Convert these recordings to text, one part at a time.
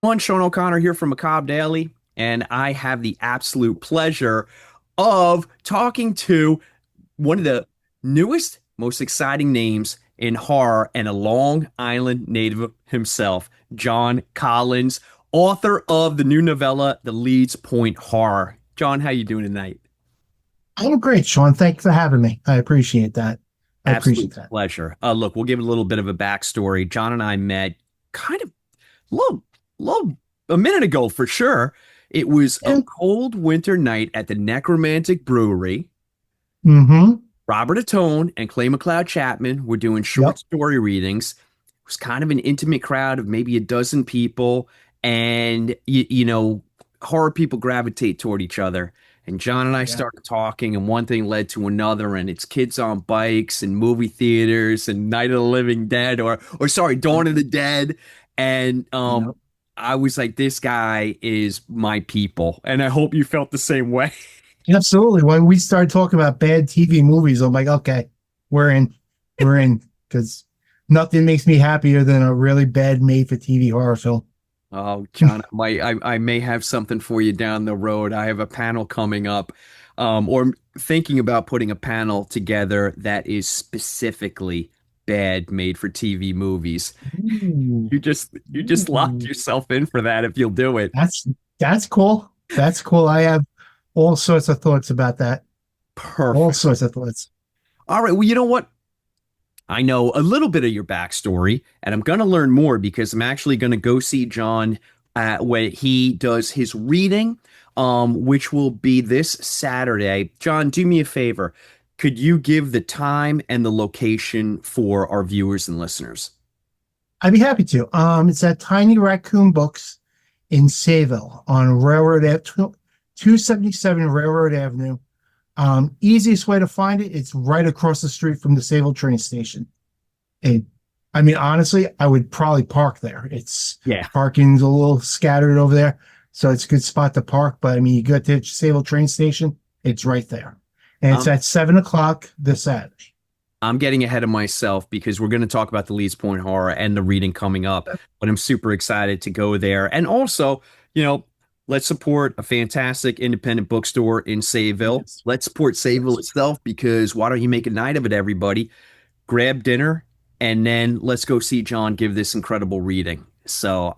One, Sean O'Connor here from Macabre Daily, and I have the absolute pleasure of talking to one of the newest, most exciting names in horror and a Long Island native himself, John Collins, author of the new novella, The Leeds Point Horror. John, how you doing tonight? I'm great, Sean. Thank you for having me. I appreciate that. I Absolute appreciate that. pleasure. Look, we'll give a little bit of a backstory. John and I met kind of low, low a minute ago for sure. It was a Yeah. cold winter night at the Necromantic Brewery. Mm-hmm. Robert Atone and Clay McLeod Chapman were doing short Yep. story readings. It was kind of an intimate crowd of maybe a dozen people, and horror people gravitate toward each other. And John and I Yeah. started talking, and one thing led to another, and it's kids on bikes and movie theaters and Night of the Living Dead, or sorry, Dawn of the Dead. And Yep. I was like, this guy is my people, and I hope you felt the same way. Absolutely. When we started talking about bad TV movies, I'm like, okay, we're in. We're in. Because nothing makes me happier than a really bad made for TV horror film. Oh, John, I may have something for you down the road. I have a panel coming up, or thinking about putting a panel together that is specifically bad made for TV movies. Ooh. You just locked Ooh. yourself in for that if you'll do it. That's cool. That's cool. I have all sorts of thoughts about that. All Perfect. sorts of thoughts. All right. Well, you know what? I know a little bit of your backstory, and I'm going to learn more because I'm actually going to go see John when he does his reading, which will be this Saturday. John, do me a favor. Could you give the time and the location for our viewers and listeners? I'd be happy to. It's at Tiny Raccoon Books in Sayville on Railroad Ave, 277 Railroad Avenue. Easiest way to find it, it's right across the street from the Sayville train station. And I mean, honestly, I would probably park there. It's Yeah. parking's a little scattered over there, so it's a good spot to park. But I mean, you get to the Sayville train station, it's right there. And it's Um, at 7 o'clock this Saturday. I'm getting ahead of myself because we're going to talk about the Leeds Point Horror and the reading coming up, but I'm super excited to go there. And also, you know, let's support a fantastic independent bookstore in Sayville. Yes. Let's support Sayville Yes. itself because why don't you make a night of it, everybody? Grab dinner and then let's go see John give this incredible reading. So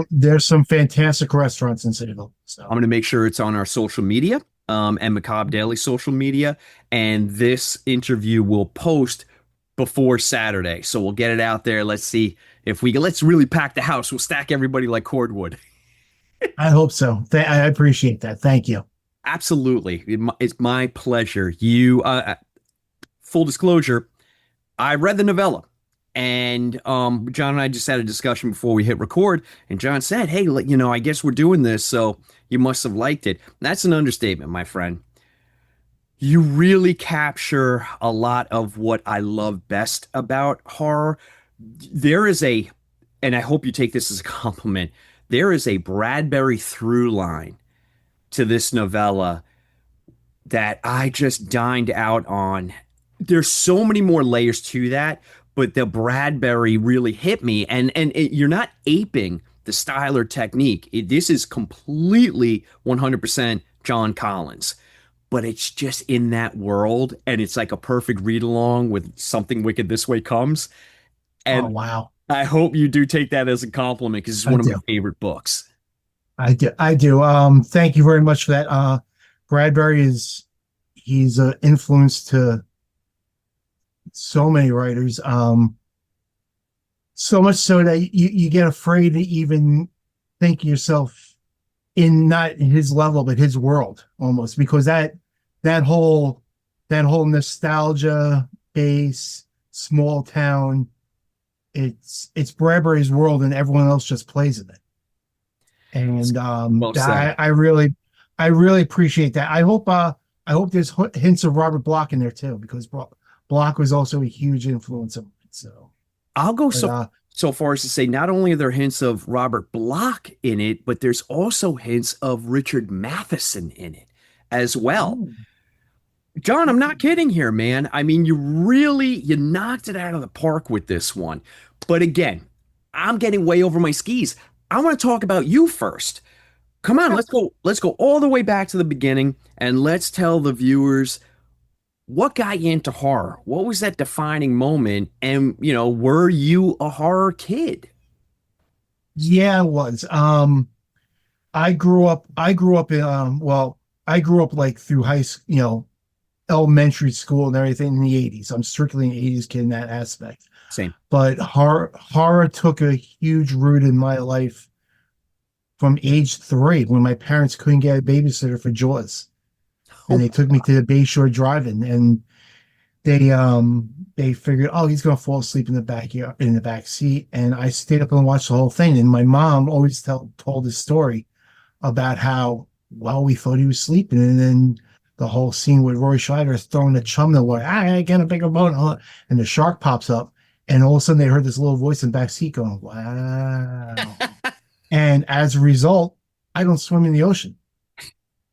There's some fantastic restaurants in Sayville. I'm So gonna make sure it's on our social media, and Macabre Daily social media, and this interview will post before Saturday. So we'll get it out there. Let's see if let's really pack the house. We'll stack everybody like cordwood. I hope so. I appreciate that. Thank you. Absolutely. It's my pleasure. Full disclosure, I read the novella. And John and I just had a discussion before we hit record, and John said, "Hey, I guess we're doing this, so you must have liked it." That's an understatement, my friend. You really capture a lot of what I love best about horror. There is and I hope you take this as a compliment, there is a Bradbury through line to this novella that I just dined out on. There's so many more layers to that, but the Bradbury really hit me. You're not aping the style or technique. This is completely 100% John Collins, but it's just in that world, and it's like a perfect read along with Something Wicked This Way Comes. Oh And wow. I hope you do take that as a compliment because it's I one of my do. favorite books. I do. I do. Thank you very much for that. Bradbury is he's an influence to so many writers. So much so that you get afraid to even think yourself in not his level, but his world almost, because that whole that whole nostalgia base, small town, it's Bradbury's world and everyone else just plays in it. And Well said. I really appreciate that. I hope there's hints of Robert Bloch in there too, because Bloch was also a huge influence on it. So, I'll go but so far as to say not only are there hints of Robert Bloch in it, but there's also hints of Richard Matheson in it as well. oh, John, I'm not kidding here, man. I mean, you knocked it out of the park with this one. But again, I'm getting way over my skis. I want to talk about you first. Come on, Okay. let's go all the way back to the beginning and let's tell the viewers what got you into horror. What was that defining moment? And, were you a horror kid? Yeah, it was. I grew up in I grew up like through high school, elementary school and everything in the 80s. I'm strictly an 80s kid in that aspect. Same. But horror took a huge root in my life from age 3 when my parents couldn't get a babysitter for Jaws. And they took me to the Bayshore Drive-In, and they figured, oh, he's gonna fall asleep in the back seat. And I stayed up and watched the whole thing. And my mom always told this story about how, well, we thought he was sleeping, and then the whole scene with Roy Scheider throwing the chum in the water, I get a bigger boat, and the shark pops up, and all of a sudden they heard this little voice in the back seat going, wow. And as a result, I don't swim in the ocean.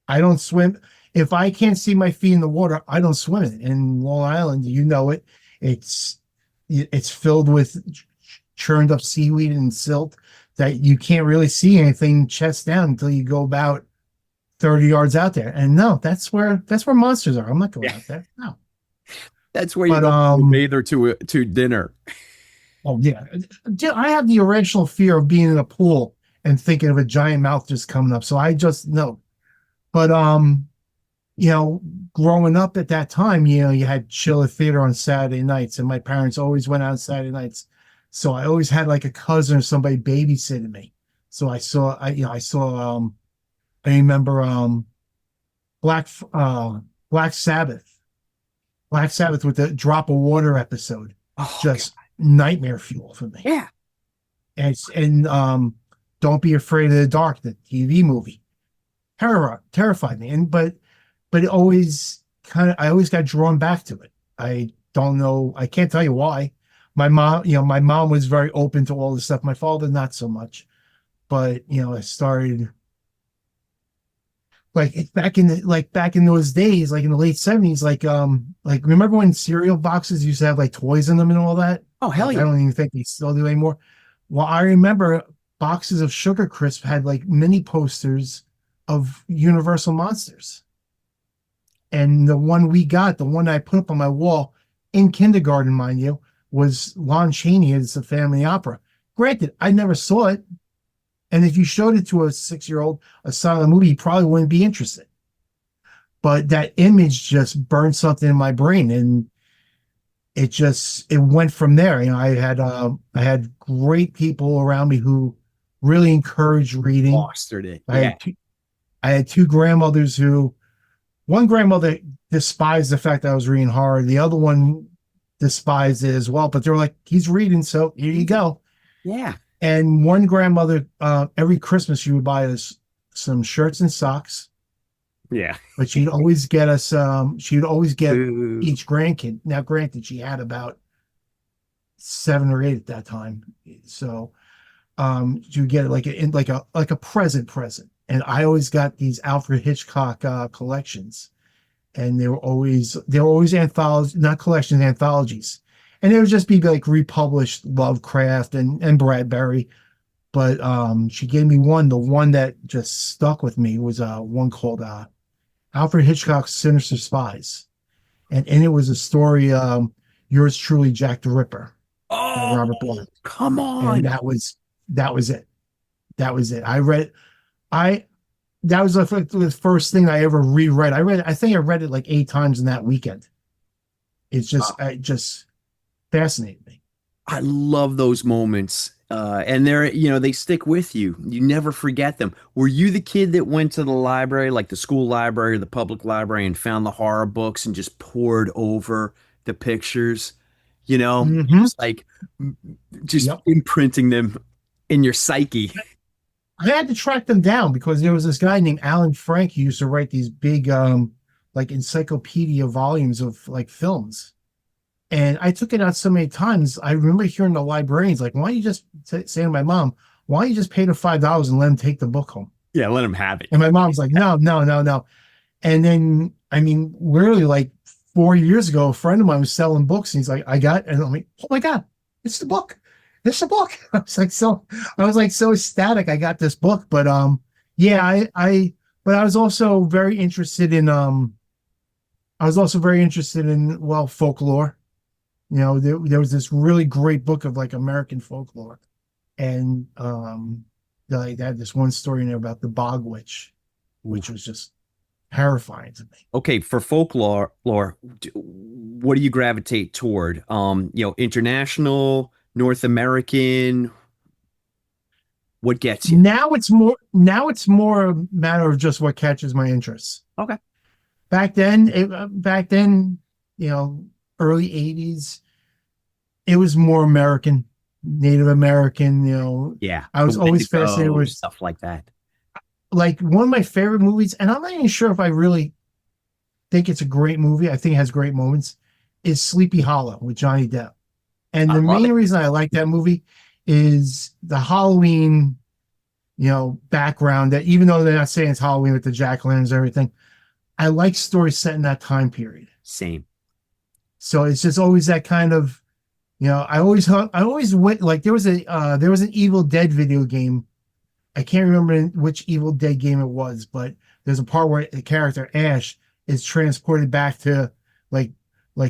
I don't swim. If I can't see my feet in the water, I don't swim in it. In Long Island, you know it. It's filled with churned up seaweed and silt that you can't really see anything chest down until you go about 30 yards out there. And no, that's where monsters are. I'm not going Yeah. out there. No. That's where you But go to a bather to dinner. oh yeah. I have the original fear of being in a pool and thinking of a giant mouth just coming up. So I just no. But growing up at that time, you had Chiller Theater on Saturday nights, and my parents always went out on Saturday nights. So I always had like a cousin or somebody babysitting me. So I remember Black Black Sabbath, Black Sabbath with the Drop of Water episode, Oh, just nightmare fuel for me. yeah. And Don't Be Afraid of the Dark, the TV movie, terrified me. But I always got drawn back to it. I don't know. I can't tell you why. My mom was very open to all this stuff. My father, not so much. But, I started back in those days, like in the late 70s, like remember when cereal boxes used to have like toys in them and all that? Oh, hell Like, I yeah. don't even think they still do anymore. Well, I remember boxes of Sugar Crisp had like mini posters of Universal Monsters. And the one we got, the one I put up on my wall in kindergarten, mind you, was Lon Chaney as the Family Opera. Granted, I never saw it. And if you showed it to a 6-year-old, a silent movie, he probably wouldn't be interested. But that image just burned something in my brain, and it went from there. I had great people around me who really encouraged reading. Fostered it. I Yeah. had two, I had two grandmothers who, one grandmother despised the fact that I was reading horror. The other one despised it as well. But they were like, he's reading, so here you go. Yeah. And one grandmother, every Christmas, she would buy us some shirts and socks. Yeah. But she'd always get Ooh. each grandkid. Now, granted, she had about 7 or 8 at that time. So she would get it like a present. And I always got these Alfred Hitchcock collections. And they were always anthologies, not collections, anthologies. And it would just be like republished Lovecraft and Bradbury. But she gave me one. The one that just stuck with me was one called Alfred Hitchcock's Sinister Spies. And in it was a story, yours truly, Jack the Ripper, by Oh, Robert Bloch. come And on. that was it. That was it. That was the first thing I ever reread. I think I read it like 8 times in that weekend. It just fascinated me. I love those moments. And they stick with you. You never forget them. Were you the kid that went to the library, like the school library or the public library, and found the horror books and just poured over the pictures? Mm-hmm. Just like just Yep. imprinting them in your psyche. I had to track them down because there was this guy named Alan Frank who used to write these big like encyclopedia volumes of like films. And I took it out so many times. I remember hearing the librarians like, why don't you just say to my mom, why don't you just pay the $5 and let him take the book home? Yeah, let them have it. And my mom's like, no, no, no, no. And then, I mean, literally like 4 years ago, a friend of mine was selling books, and he's like, I got, and I'm like, oh my God, it's the book. this is a book. I was like so ecstatic I got this book. But yeah, but I was also very interested in well, folklore. You know, there was this really great book of like American folklore. And like they had this one story in there about the Bog Witch, which was just terrifying to me. Okay, for folklore, what do you gravitate toward? International, North American, what gets you? Now it's more a matter of just what catches my interest. Okay. Back then, you know, early 80s, it was more American, Native American, you know. Yeah, I the was always fascinated Wendigo, with stuff like that. like one of my favorite movies, and I'm not even sure if I really think it's a great movie. I think it has great moments, is Sleepy Hollow with Johnny Depp. And I the love main it. reason I like that movie is the Halloween, you know, background, that even though they're not saying it's Halloween with the jack-o'-lanterns and everything, I like stories set in that time period. Same. So it's just always that kind of, you know, I always went like there was an Evil Dead video game. I can't remember which Evil Dead game it was, but there's a part where the character Ash is transported back to like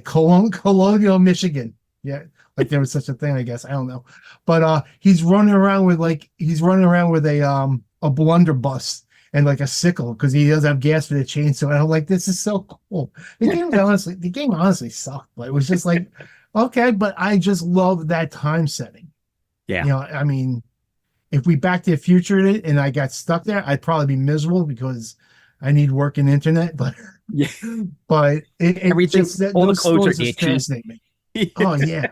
colonial Michigan. Yeah, like there was such a thing, I guess. I don't know. But he's running around with a blunderbuss and like a sickle because he doesn't have gas for the chainsaw. And I'm like, this is so cool. The game honestly sucked, but it was just like, okay, but I just love that time setting. Yeah. You know, I mean, if we Back to the Future it and I got stuck there, I'd probably be miserable because I need work in internet. But Yeah. but it Everything, just that all the those clothes are stories just itching. fascinate me. Oh yeah.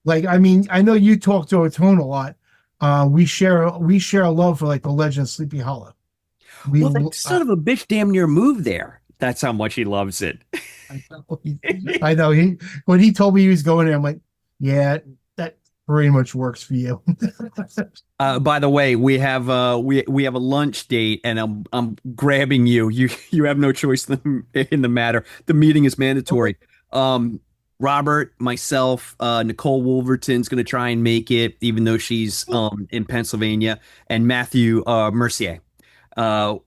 Like I mean, I know you talk to Otone a lot. We share a love for like the Legend of Sleepy Hollow. We Well, that son of a bitch damn near moved there. That's how much he loves it. I know, I know he when he told me he was going there, I'm like, yeah, that pretty much works for you. By the way, we have a lunch date, and I'm grabbing you. You have no choice in the matter. The meeting is mandatory. Robert, myself, Nicole Wolverton's going to try and make it, even though she's in Pennsylvania, and Matthew Mercier. Uh,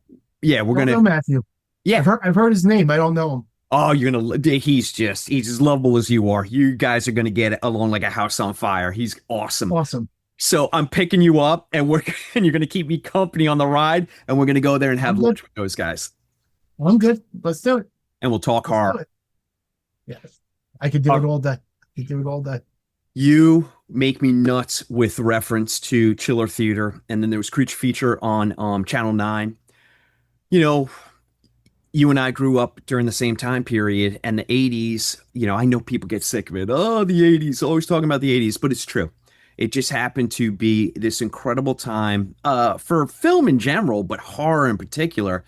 yeah, we're I don't gonna. know Matthew. Yeah. I've heard his name. I don't know him. Oh, you're gonna. He's as lovable as you are. You guys are gonna get along like a house on fire. He's awesome. Awesome. So I'm picking you up, and we're and you're gonna keep me company on the ride, and we're gonna go there and have I'm good. lunch with those guys, I'm good. Let's do it. and we'll talk Let's do horror. it. Yes. I could do it all day. I could do it all day. You make me nuts with reference to Chiller Theater, and then there was Creature Feature on Channel 9. You know, you and I grew up during the same time period, and the 80s, you know, I know people get sick of it. Oh, the 80s, always talking about the 80s, but it's true. It just happened to be this incredible time for film in general, but horror in particular.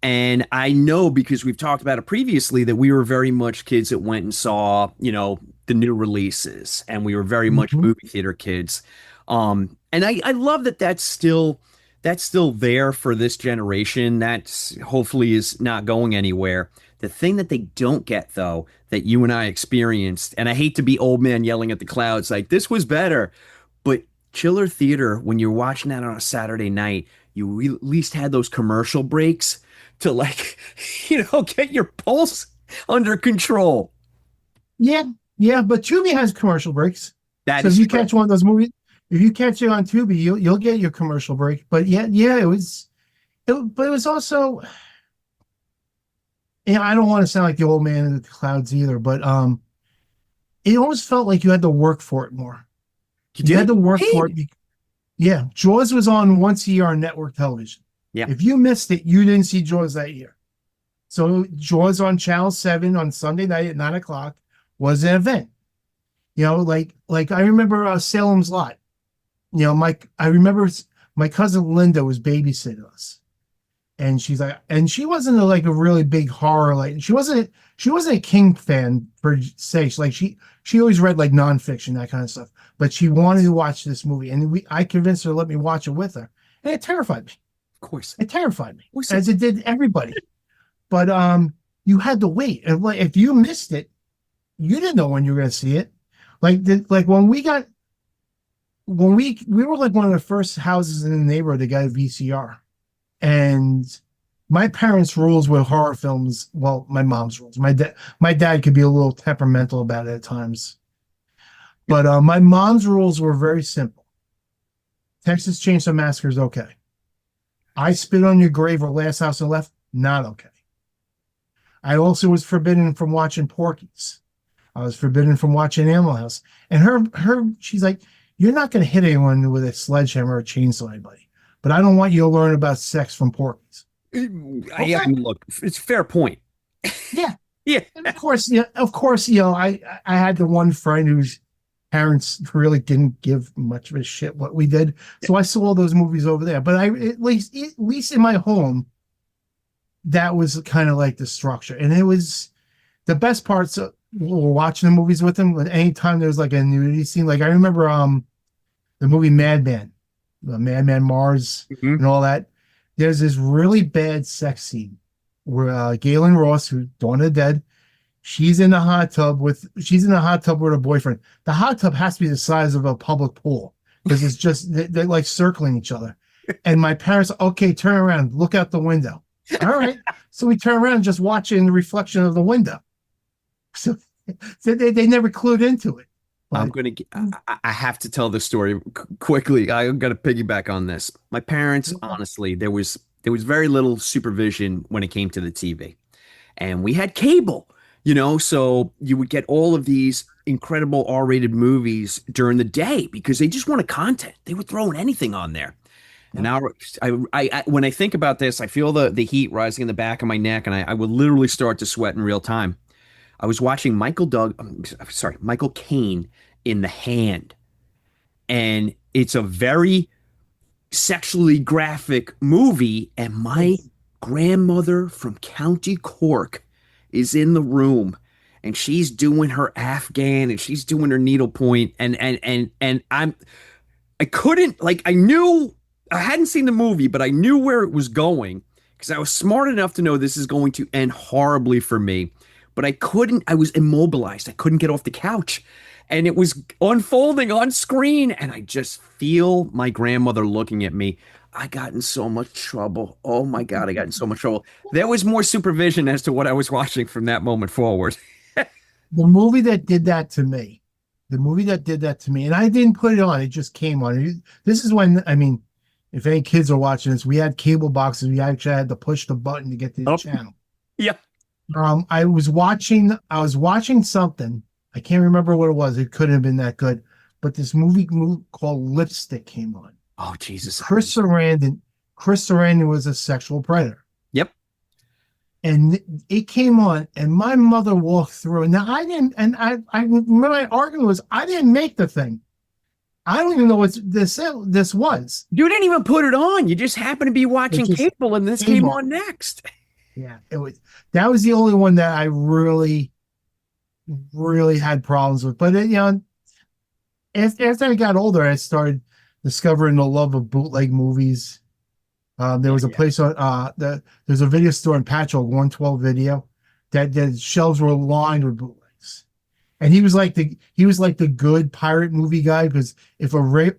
And I know because we've talked about it previously that we were very much kids that went and saw, you know, the new releases, and we were very much Mhm. movie theater kids. And I love that that's still there for this generation. That's hopefully is not going anywhere. The thing that they don't get though, that you and I experienced, and I hate to be old man yelling at the clouds like this was better, but Chiller Theater, when you're watching that on a Saturday night, you at least had those commercial breaks to like, get your pulse under control. Yeah, yeah, but Tubi has commercial breaks. That So if is you true. catch one of those movies, if you catch it on Tubi, you'll get your commercial break. But yeah, but it was also, I don't want to sound like the old man in the clouds either, but it almost felt like you had to work for it more. You You had did? to work for Hey. it. Yeah, Jaws was on once a year on network television. Yeah. If you missed it, you didn't see Jaws that year. So Jaws on Channel 7 on Sunday night at 9 o'clock was an event. You know, like I remember Salem's Lot. You know, I remember my cousin Linda was babysitting us, and she wasn't like a really big horror, like she wasn't a King fan per se. She always read like nonfiction, that kind of stuff, but she wanted to watch this movie, and I convinced her to let me watch it with her, and it terrified me. Of course. It terrified me, Of course. as it did everybody. But you had to wait, and like if you missed it, you didn't know when you were going to see it. Like when we got when we were like one of the first houses in the neighborhood that got a VCR, and my parents' rules with horror films. Well, my mom's rules. My dad could be a little temperamental about it at times, but my mom's rules were very simple. Texas Chainsaw Massacre is okay. I Spit on Your Grave or Last House on the Left, not okay. I also was forbidden from watching Porky's. I was forbidden from watching Animal House. And she's like, you're not going to hit anyone with a sledgehammer or chainsaw, anybody. But I don't want you to learn about sex from Porky's. I Okay. mean, look, it's a fair point. Yeah. Yeah. And of course, I had the one friend whose parents really didn't give much of a shit what we did. So I saw all those movies over there. But at least in my home, that was kind of like the structure. And it was the best parts of we're watching the movies with them. But anytime there's like a nudity scene, like I remember the movie Madman, the Madman Mars Mhm. and all that. There's this really bad sex scene where Galen Ross, who Dawn of the Dead, she's in the hot tub with her boyfriend. The hot tub has to be the size of a public pool because it's just they're like circling each other. And my parents, okay, turn around, look out the window. All right. So we turn around just watching the reflection of the window. So, they never clued into it. I'm But gonna. I have to tell this story quickly. I'm gonna piggyback on this. My parents, honestly, there was very little supervision when it came to the TV, and we had cable. So you would get all of these incredible R-rated movies during the day because they just wanted content. They were throwing anything on there. And now, when I think about this, I feel the heat rising in the back of my neck, and I would literally start to sweat in real time. I was watching Michael Caine in The Hand, and it's a very sexually graphic movie, and my yes. grandmother from County Cork is in the room, and she's doing her Afghan and she's doing her needlepoint, and I couldn't, like, I knew I hadn't seen the movie, but I knew where it was going because I was smart enough to know this is going to end horribly for me. But I was immobilized. I couldn't get off the couch. And it was unfolding on screen. And I just feel my grandmother looking at me. I got in so much trouble. Oh my God, I got in so much trouble. There was more supervision as to what I was watching from that moment forward. The movie that did that to me, and I didn't put it on, it just came on. This is when, I mean, if any kids are watching this, we had cable boxes. We actually had to push the button to get to the Oh, channel. yeah. I was watching something. I can't remember what it was. It couldn't have been that good. But this movie called Lipstick came on. Oh, Jesus. Chris Sarandon was a sexual predator. Yep. And it came on, and my mother walked through. Now I didn't, and I remember my argument was I didn't make the thing. I don't even know what this was. You didn't even put it on. You just happened to be It watching just cable and this came came on. on next. Yeah, that was the only one that I really, really had problems with. But after I got older, I started discovering the love of bootleg movies. There was a place on there's a video store in Patchogue, 112 Video, that the shelves were lined with bootlegs. And he was like the good pirate movie guy because if a real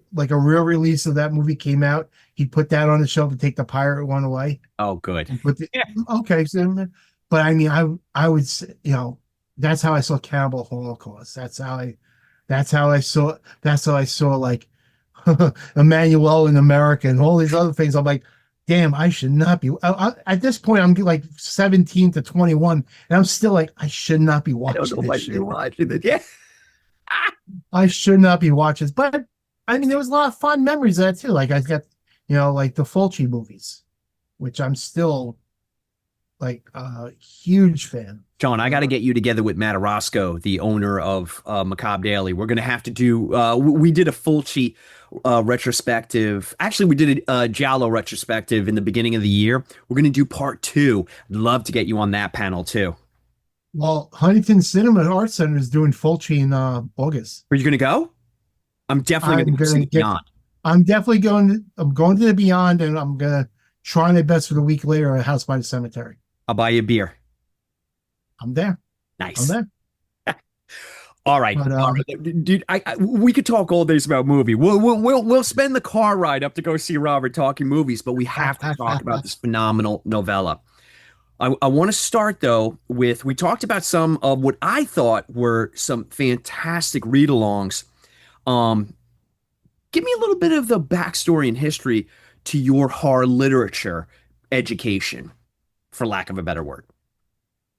release of that movie came out, he'd put that on the shelf and take the pirate one away. Oh, good. But okay, so, but I mean, I would say, that's how I saw Cannibal Holocaust. That's how I saw like Emmanuel in America and all these other things. I'm like, damn, I should not be. At this point, I'm like 17 to 21, and I'm still like, I should not be I don't watching know if I this should be shit. watching it. Yeah. I should not be watching this. But I mean, there was a lot of fun memories of that too. Like I got, like the Fulci movies, which I'm still like a huge fan. John, I got to get you together with Matt Orozco, the owner of Macabre Daily. We're going to have to do, we did a Fulci retrospective. Actually, we did a Giallo retrospective in the beginning of the year. We're going to do part two. I'd love to get you on that panel too. Well, Huntington Cinema Art Center is doing Fulci in August. Are you going to go? I'm definitely I'm going to see gonna it get. beyond. I'm going to the Beyond, and I'm gonna try my best for the week later at House by the Cemetery. I'll buy you a beer. I'm there. I'm Nice. there. All right, But all right, dude. We could talk all days about movie. We'll spend the car ride up to go see Robert talking movies, but we have to talk about this phenomenal novella. I want to start though with we talked about some of what I thought were some fantastic read-alongs. Um, Give me a little bit of the backstory and history to your horror literature education, for lack of a better word.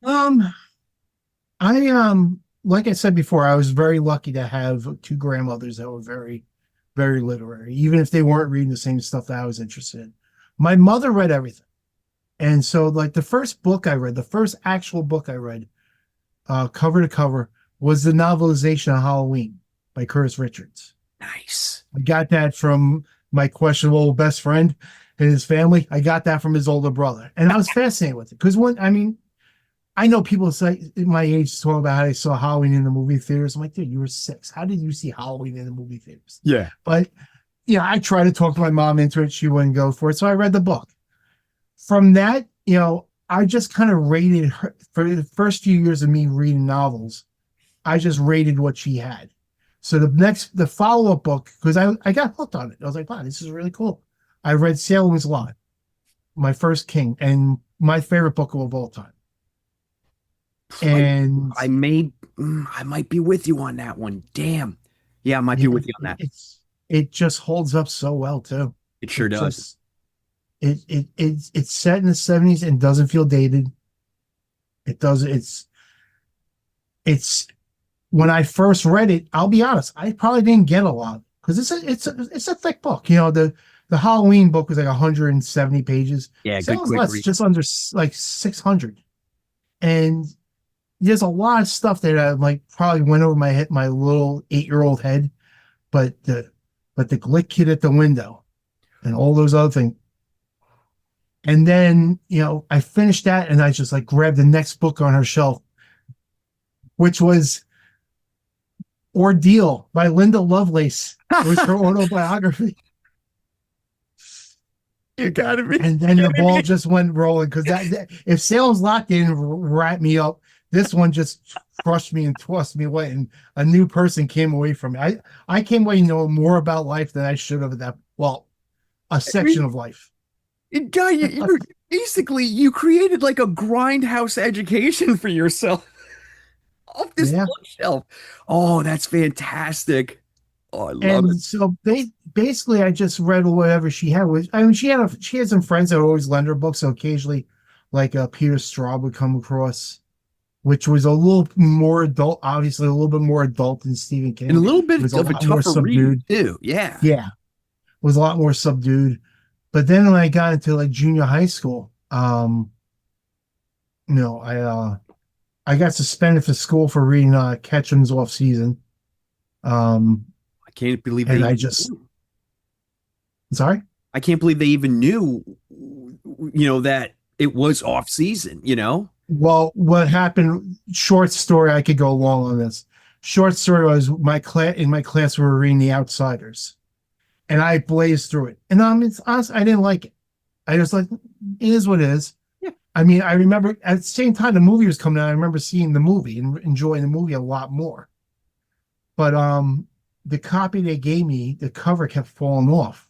um, I like I said before, I was very lucky to have two grandmothers that were very, very literary, even if they weren't reading the same stuff that I was interested in. My mother read everything. And so like the first book I read, the first actual book I read, cover to cover, was the novelization of Halloween by Curtis Richards. Nice. I got that from my questionable best friend and his family. I got that from his older brother. And I was fascinated with it. Because I mean, I know people say my age talk about how they saw Halloween in the movie theaters. I'm like, dude, you were 6. How did you see Halloween in the movie theaters? Yeah. But I tried to talk my mom into it. She wouldn't go for it. So I read the book. From that, I just kind of rated her for the first few years of me reading novels. I just rated what she had. So the follow-up book, because I got hooked on it. I was like, wow, this is really cool. I read Salem's Lot, my first King, and my favorite book of all time. And I might be with you on that one. Damn. Yeah, I might be with you on that. it just holds up so well too. It sure does. Just it's set in the 70s and doesn't feel dated. It doesn't. It's when I first read it, I'll be honest, I probably didn't get a lot because it's a thick book. The Halloween book was like 170 pages. Yeah, good Sounds quick less, read. just under like 600. And there's a lot of stuff that I like probably went over my head, my little 8-year-old head, but the Glick kid at the window and all those other things. And then, I finished that and I just like grabbed the next book on her shelf, which was Ordeal by Linda Lovelace. It was her autobiography. You gotta be. And then the ball just went rolling because that if Salem's Lot didn't wrap me up, this one just crushed me and tossed me away, and a new person came away from me. I came away knowing more about life than I should have at that. Well, a section of life. Guy, you created like a grindhouse education for yourself off this Yeah. bookshelf. Oh, that's fantastic. Oh, I love And it. so basically, I just read whatever she had. I mean, she had some friends that would always lend her books. So occasionally, like Peter Straub would come across, which was a little more adult, obviously a little bit more adult than Stephen King. And a little bit It was of a lot more tougher read too. Yeah. Yeah, it was a lot more subdued. But then when I got into like junior high school, I got suspended for school for reading Ketchum's Off Season. I can't believe And they I even just knew. sorry. I can't believe they even knew, that it was off season. Well, what happened? Short story. I could go long on this. Short story was in my class we were reading The Outsiders, and I blazed through it. And it's honest, I didn't like it. I just like it is what it is. Yeah. I mean, I remember at the same time the movie was coming out. I remember seeing the movie and enjoying the movie a lot more. But the copy they gave me, the cover kept falling off,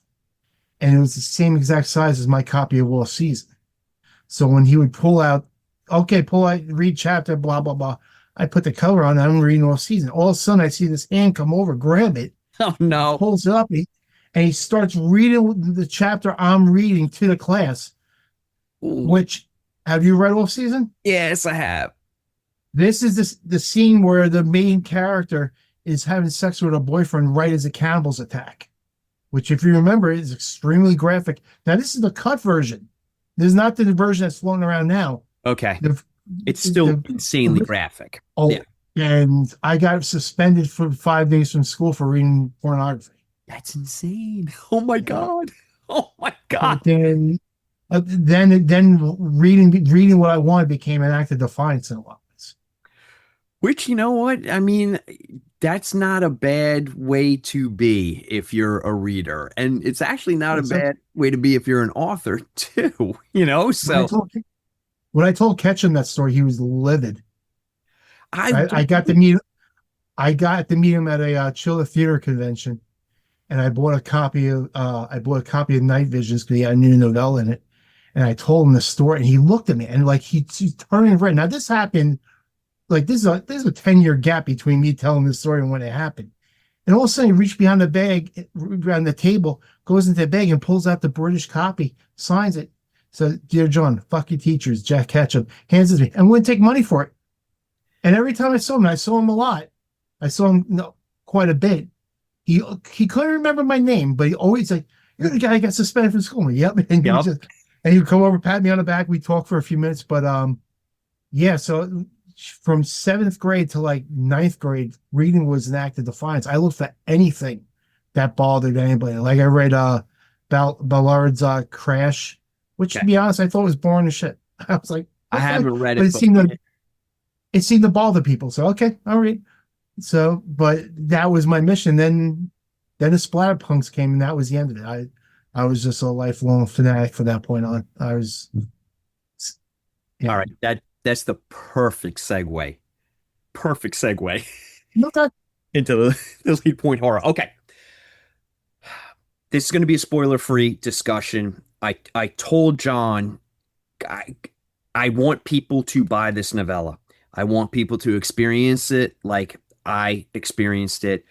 and it was the same exact size as my copy of Lost Season. So when he would pull out, read chapter, blah, blah, blah. I put the cover on, I'm reading All Season. All of a sudden, I see this hand come over, grab it, Oh no. pulls it up, and he starts reading the chapter I'm reading to the class, Ooh. which, have you read All Season? Yes, I have. This is the scene where the main character is having sex with a boyfriend right as a cannibal's attack, which, if you remember, is extremely graphic. Now, this is the cut version. This is not the version that's floating around now. Okay. It's still insanely graphic. Oh, Yeah. And I got suspended for 5 days from school for reading pornography. That's insane. Oh my God. Oh my God. But then reading what I wanted became an act of defiance in a lot of ways. Which, you know what? I mean, that's not a bad way to be if you're a reader. And it's actually not a bad way to be if you're an author too, so When I told Ketchum that story, he was livid. I I got to meet I got to meet him at a Chiller Theater convention, and I bought a copy of Night Visions because he had a new novella in it. And I told him the story, and he looked at me and like he's turning red. Now this happened like this is a 10-year gap between me telling this story and when it happened. And all of a sudden he reached behind the bag, behind the table, goes into the bag and pulls out the British copy, signs it. So, dear John, fuck your teachers, Jack Ketchum, hands it to me, and wouldn't take money for it. And every time I saw him, I saw him a lot. I saw him quite a bit. He couldn't remember my name, but he always like, you're the guy who got suspended from school. Yep. Yep. And he would come over, pat me on the back. We talked for a few minutes, but yeah. So from seventh grade to like ninth grade, reading was an act of defiance. I looked for anything that bothered anybody. Like I read Ballard's Crash, which to Okay. be honest, I thought was boring as shit. I was like, I okay, haven't read but it, but it seemed to bother people. So okay, all right. So, but that was my mission. Then the Splatterpunks came, and that was the end of it. I was just a lifelong fanatic from that point on. I was, all yeah. right, that's the perfect segue. Perfect segue Okay. into the lead point horror. Okay. This is going to be a spoiler-free discussion. I told John I I want people to buy this novella. I want people to experience it like I experienced it.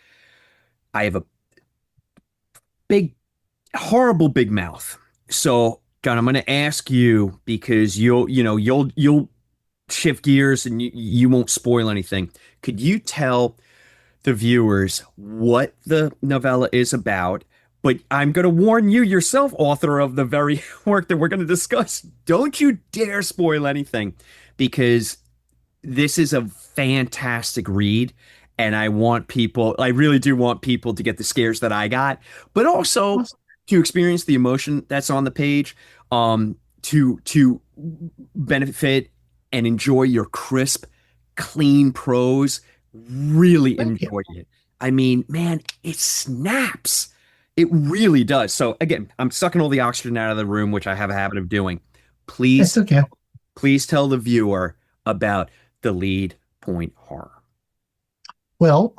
I have a big, horrible big mouth. So, John, I'm going to ask you because you'll shift gears and you won't spoil anything. Could you tell the viewers what the novella is about? But I'm going to warn you yourself, author of the very work that we're going to discuss. Don't you dare spoil anything because this is a fantastic read. And I really do want people to get the scares that I got, but also to experience the emotion that's on the page, to benefit and enjoy your crisp, clean prose. Really Thank you. enjoy it. I mean, man, it snaps. It really does. So again, I'm sucking all the oxygen out of the room, which I have a habit of doing. It's Please, okay. please tell the viewer about the lead point horror. Well,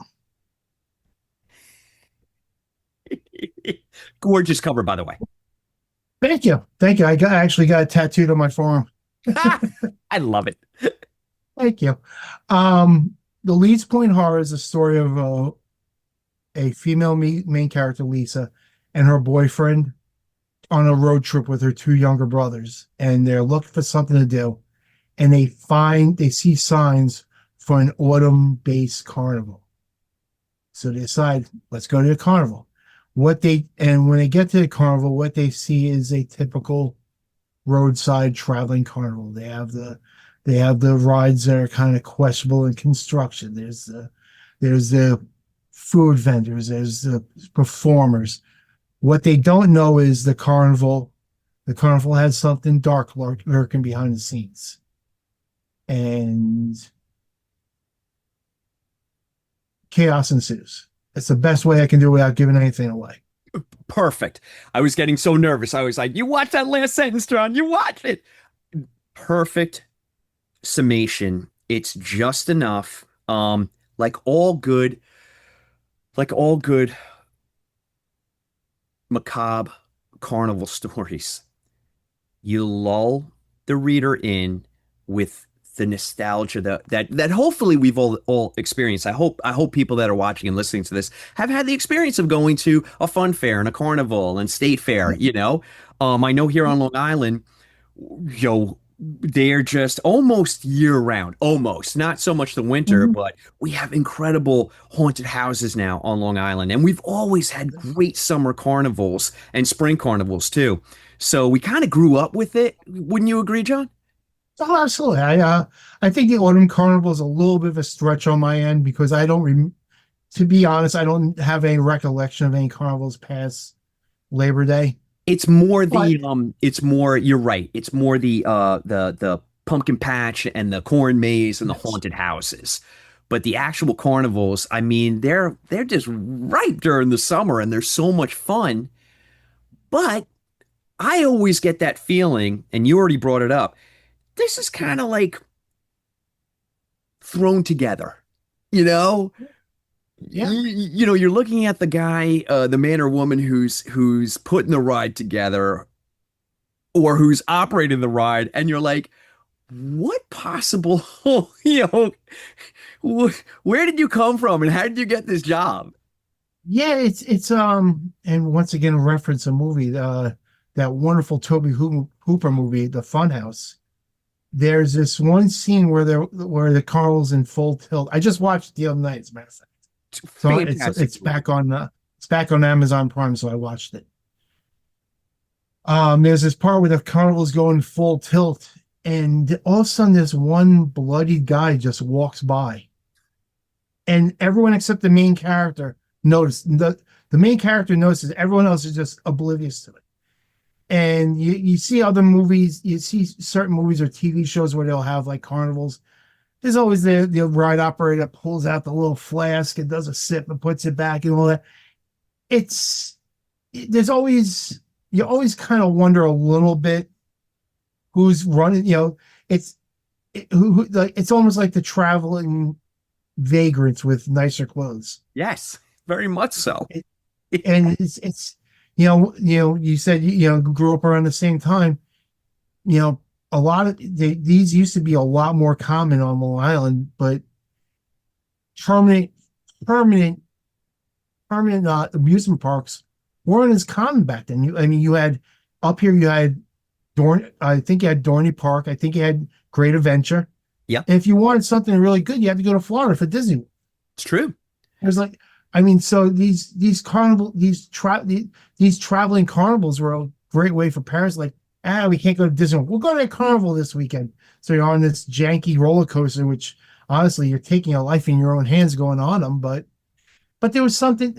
Gorgeous cover, by the way. thank you. Thank you. I actually got it tattooed on my forearm. I love it. Thank you. The Leeds Point Horror is a story of a female main character, Lisa, and her boyfriend on a road trip with her two younger brothers. And they're looking for something to do. And they see signs for an autumn-based carnival. So they decide, let's go to the carnival. And when they get to the carnival, what they see is a typical roadside traveling carnival. They have the rides that are kind of questionable in construction. There's the food vendors, there's the performers. What they don't know is the carnival has something dark lurking behind the scenes. And chaos ensues. It's the best way I can do it without giving anything away. Perfect. I was getting so nervous. I was like, you watch that last sentence, John. You watch it. Perfect summation. It's just enough. Like all good, like all good macabre carnival stories. You lull the reader in with the nostalgia that hopefully we've all experienced. I hope people that are watching and listening to this have had the experience of going to a fun fair and a carnival and state fair, you know. I know here on Long Island, yo, they're just almost year round, almost not so much the winter, Mhm. but we have incredible haunted houses now on Long Island, and we've always had great summer carnivals and spring carnivals too. So we kind of grew up with it. Wouldn't you agree, John? Oh, absolutely. I think the autumn carnival is a little bit of a stretch on my end because to be honest, I don't have any recollection of any carnivals past Labor Day. It's more But it's more, you're right. It's more the pumpkin patch and the corn maze and the yes, haunted houses. But the actual carnivals, I mean, they're just right during the summer and they're so much fun. But I always get that feeling, and you already brought it up. This is kind of like thrown together, you know? Yeah. You're looking at the guy, the man or woman who's putting the ride together or who's operating the ride, and you're like, what possible, you know, where did you come from and how did you get this job? Yeah, it's and once again reference a movie, that wonderful Hooper movie, The Funhouse. There's this one scene where the carnival's in full tilt. I just watched it the other night, as a matter of fact. So Fantastic. it's back on Amazon Prime, so I watched it. There's this part where the carnival's going full tilt, and all of a sudden this one bloodied guy just walks by. And everyone except the main character the main character notices, everyone else is just oblivious to it. And you see other movies, you see certain movies or TV shows where they'll have like carnivals. There's always the ride operator that pulls out the little flask and does a sip and puts it back and all that. It's there's always You always kind of wonder a little bit who's running. It's almost like the traveling vagrants with nicer clothes. Yes, very much so. And it's you said grew up around the same time. A lot of these used to be a lot more common on Long Island, but permanent permanent amusement parks weren't as common back then. You had up here, you had I think you had Dorney Park. I think you had Great Adventure. Yeah, and if you wanted something really good, you had to go to Florida for Disney. it's true. There's so these traveling carnivals were a great way for parents. Like, we can't go to Disney. We'll go to a carnival this weekend. So you're on this janky roller coaster, which honestly you're taking a life in your own hands going on them. But there was something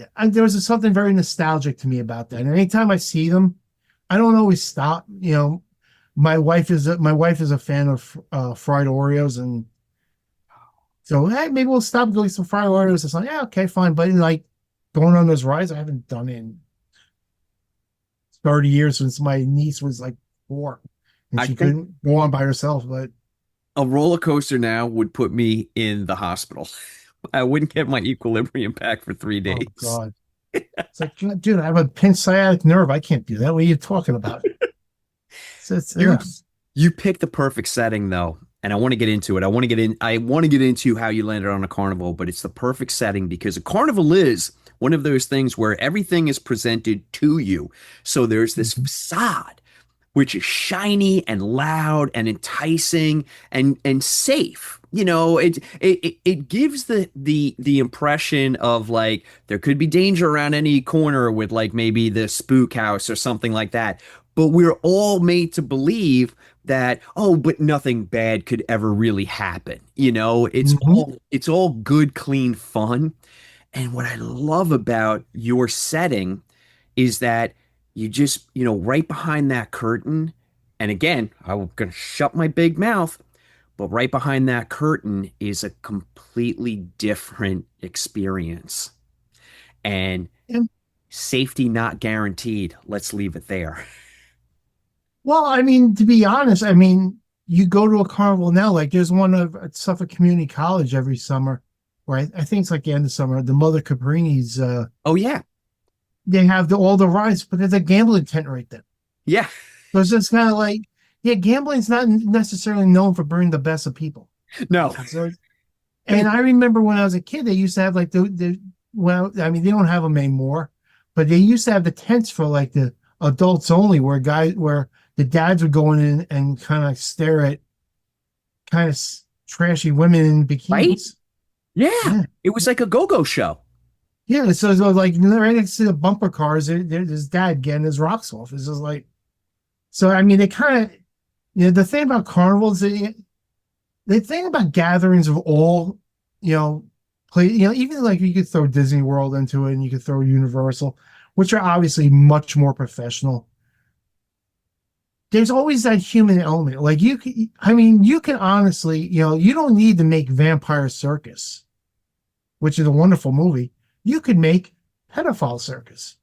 very nostalgic to me about that. And anytime I see them, I don't always stop. My wife is a fan of fried Oreos, and so hey, maybe we'll stop and go get some fried Oreos or something. Yeah, okay, fine. But going on those rides, I haven't done it in 30 years since my niece was like 4, and I she think couldn't go on by herself. But a roller coaster now would put me in the hospital. I wouldn't get my equilibrium back for 3 days. oh god, it's like, dude, I have a pinched sciatic nerve. I can't do that. What are you talking about? You you picked the perfect setting though, and I want to get into it. I want to get into how you landed on a carnival, but it's the perfect setting because a carnival is one of those things where everything is presented to you. So there's this facade which is shiny and loud and enticing and safe. It gives the impression of like there could be danger around any corner with like maybe the spook house or something like that. But we're all made to believe that, oh, but nothing bad could ever really happen. Mhm. It's all good, clean fun. And what I love about your setting is that you just, right behind that curtain, and again, I'm going to shut my big mouth, but right behind that curtain is a completely different experience. And And safety not guaranteed. Let's leave it there. well, to be honest, you go to a carnival now. Like there's one at Suffolk Community College every summer, right? I think it's like the end of summer. The Mother Caprini's, Oh, yeah. they have all the rides, but there's a gambling tent right there. Yeah. So it's just kind of like, yeah, gambling's not necessarily known for bringing the best of people. No. So, and I remember when I was a kid, they used to have like they don't have them anymore, but they used to have the tents for like the adults only, where the dads would go in and kind of stare at kind of trashy women in Right? bikinis. Yeah. Yeah. It was like a go-go show. Yeah. So like right next to the bumper cars, there's his dad getting his rocks off. It's just like, so they kind of, the thing about carnivals, the thing about gatherings of all, even like you could throw Disney World into it and you could throw Universal, which are obviously much more professional. There's always that human element. Like you can honestly, you don't need to make Vampire Circus, which is a wonderful movie. You could make Pedophile Circus.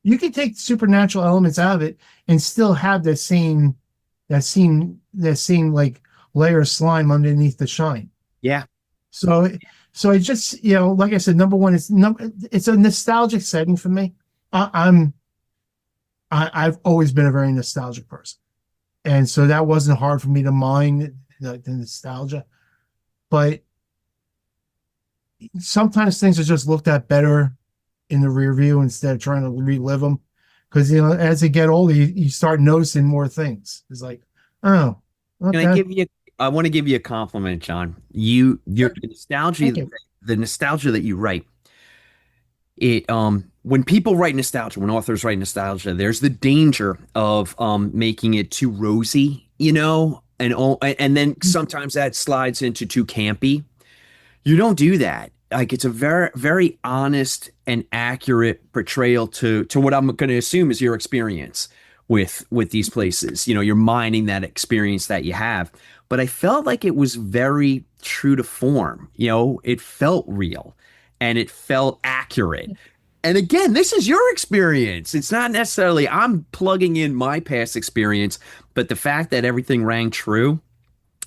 You could take supernatural elements out of it and still have that same like layer of slime underneath the shine. Yeah. So, so it just, like I said, number one, it's a nostalgic setting for me. I, I'm, I've always been a very nostalgic person. And so that wasn't hard for me to mine the nostalgia. But sometimes things are just looked at better in the rear view instead of trying to relive them. Because, as you get older, you start noticing more things. It's like, oh, Can I okay. give you? I want to give you a compliment, John. Your Sure. nostalgia, Thank you. the nostalgia that you write. When people write nostalgia, when authors write nostalgia, there's the danger of making it too rosy, and then sometimes that slides into too campy. You don't do that. Like it's a very, very honest and accurate portrayal to what I'm going to assume is your experience with these places. You're mining that experience that you have. But I felt like it was very true to form. It felt real and it felt accurate. And again, this is your experience. It's not necessarily I'm plugging in my past experience, but the fact that everything rang true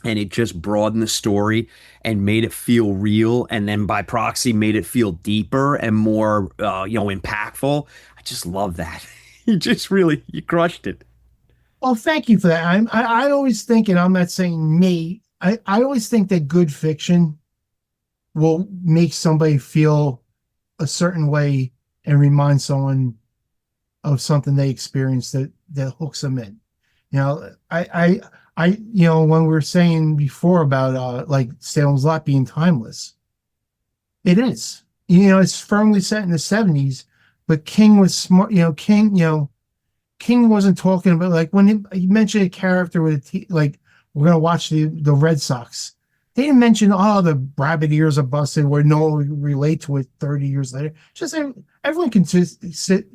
and it just broadened the story and made it feel real and then by proxy made it feel deeper and more impactful. I just love that. You crushed it. Well, thank you for that. I always think, and I'm not saying me, I always think that good fiction will make somebody feel a certain way and remind someone of something they experienced that hooks them in. When we were saying before about like Salem's Lot being timeless, it is. It's firmly set in the 70s, but King was smart. King wasn't talking about like when he mentioned a character with like we're gonna watch the Red Sox. They didn't mention the rabbit ears are busted where no one will relate to it 30 years later. Just everyone can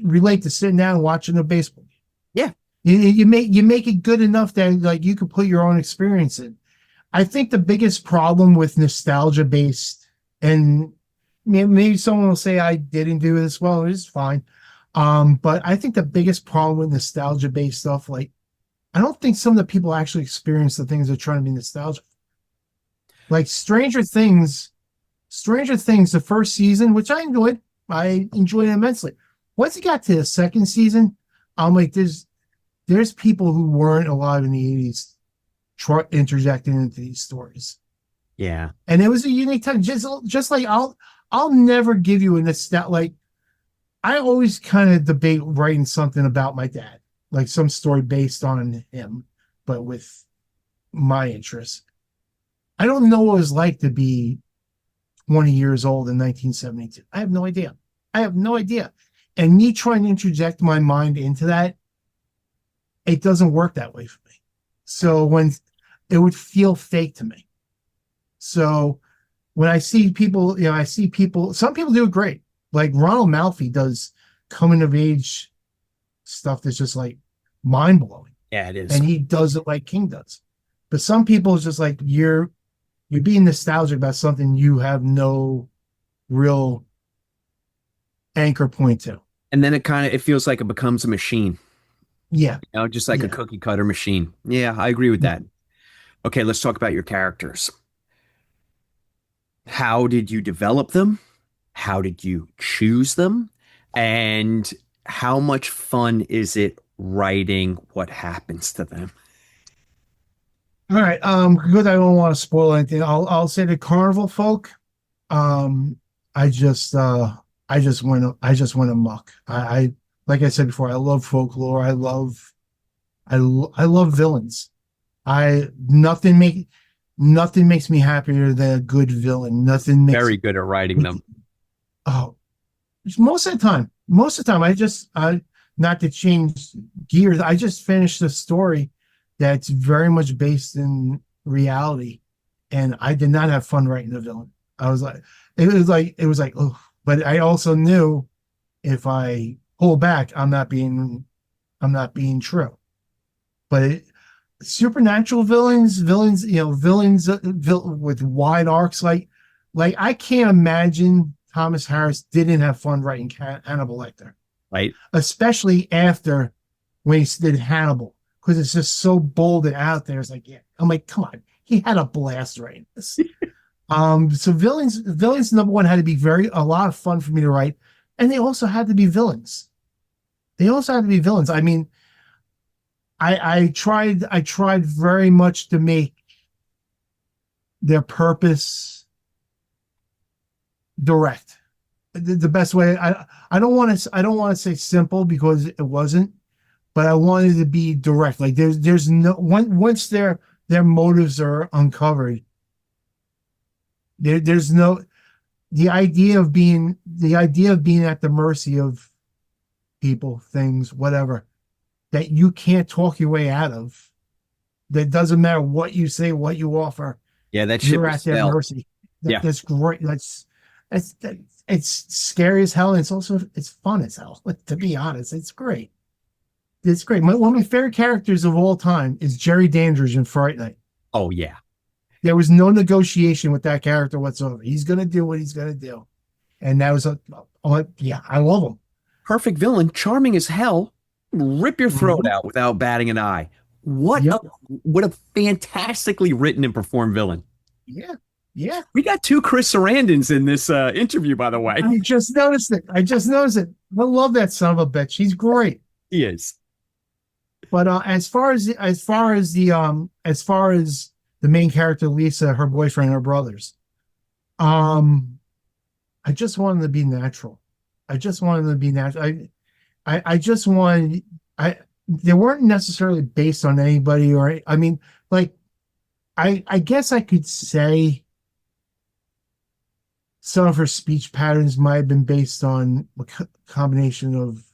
relate to sitting down and watching a baseball game. Yeah. You make it good enough that like you can put your own experience in. I think the biggest problem with nostalgia based, and maybe someone will say I didn't do this well, it's fine. But I think the biggest problem with nostalgia based stuff, like I don't think some of the people actually experience the things they're trying to be nostalgic. Like Stranger Things, the first season, which I enjoyed it immensely. Once it got to the second season, I'm like, there's people who weren't alive in the 80s interjecting into these stories. Yeah. And it was a unique time. Just like I'll never give you a nostalgia. Like I always kind of debate writing something about my dad, like some story based on him, but with my interests. I don't know what it was like to be 20 years old in 1972. I have no idea. I have no idea. And me trying to interject my mind into that, it doesn't work that way for me. So when it would feel fake to me. So when I see people, some people do it great. Like Ronald Malfi does coming of age stuff that's just like mind blowing. Yeah, it is. And he does it like King does. But some people it's just like you're being nostalgic about something you have no real anchor point to. And then it feels like it becomes a machine, Yeah. just like a Yeah. cookie cutter machine. Yeah, I agree with that. Okay, let's talk about your characters. How did you develop them? How did you choose them? And how much fun is it writing what happens to them? All right. Good. I don't want to spoil anything. I'll say the carnival folk. Um, I just I just went amok. I like I said before, I love folklore. I love villains. I nothing makes me happier than a good villain. Nothing makes Very good at writing them. oh most of the time I not to change gears. I just finished a story that's very much based in reality, and I did not have fun writing the villain. I was like, it was like, oh, but I also knew if I pull back, I'm not being true. But supernatural villains with wide arcs, like I can't imagine Thomas Harris didn't have fun writing Hannibal Lecter, Right? especially after when he did Hannibal, because it's just so bold and out there. It's like, yeah, I'm like, come on, he had a blast writing this. So villains number one had to be a lot of fun for me to write, and they also had to be villains. They also had to be villains. I mean, I tried very much to make their purpose direct. The best way. I don't want to say simple because it wasn't, but I wanted to be direct. Like there's no once their motives are uncovered, there's no the idea of being at the mercy of people, things, whatever, that you can't talk your way out of. That doesn't matter what you say, what you offer, Yeah, that ship you're has at their sailed. mercy. Yeah. That's great. That, it's scary as hell, and it's fun as hell. To be honest, it's great. It's great. One of my favorite characters of all time is Jerry Dandridge in Fright Night. Oh yeah. There was no negotiation with that character whatsoever. He's gonna do what he's gonna do, and that was yeah, I love him. Perfect villain, charming as hell, rip your throat Mhm. out without batting an eye. Yep. What a fantastically written and performed villain. Yeah. Yeah. We got two Chris Sarandons in this interview, by the way. I just noticed it. I just noticed it. I love that son of a bitch. He's great. He is. But as far as the main character Lisa, her boyfriend, her brothers, um, I just wanted to be natural. I just wanted to be natural. I just wanted I they weren't necessarily based on anybody or I mean, like I guess I could say some of her speech patterns might have been based on a combination of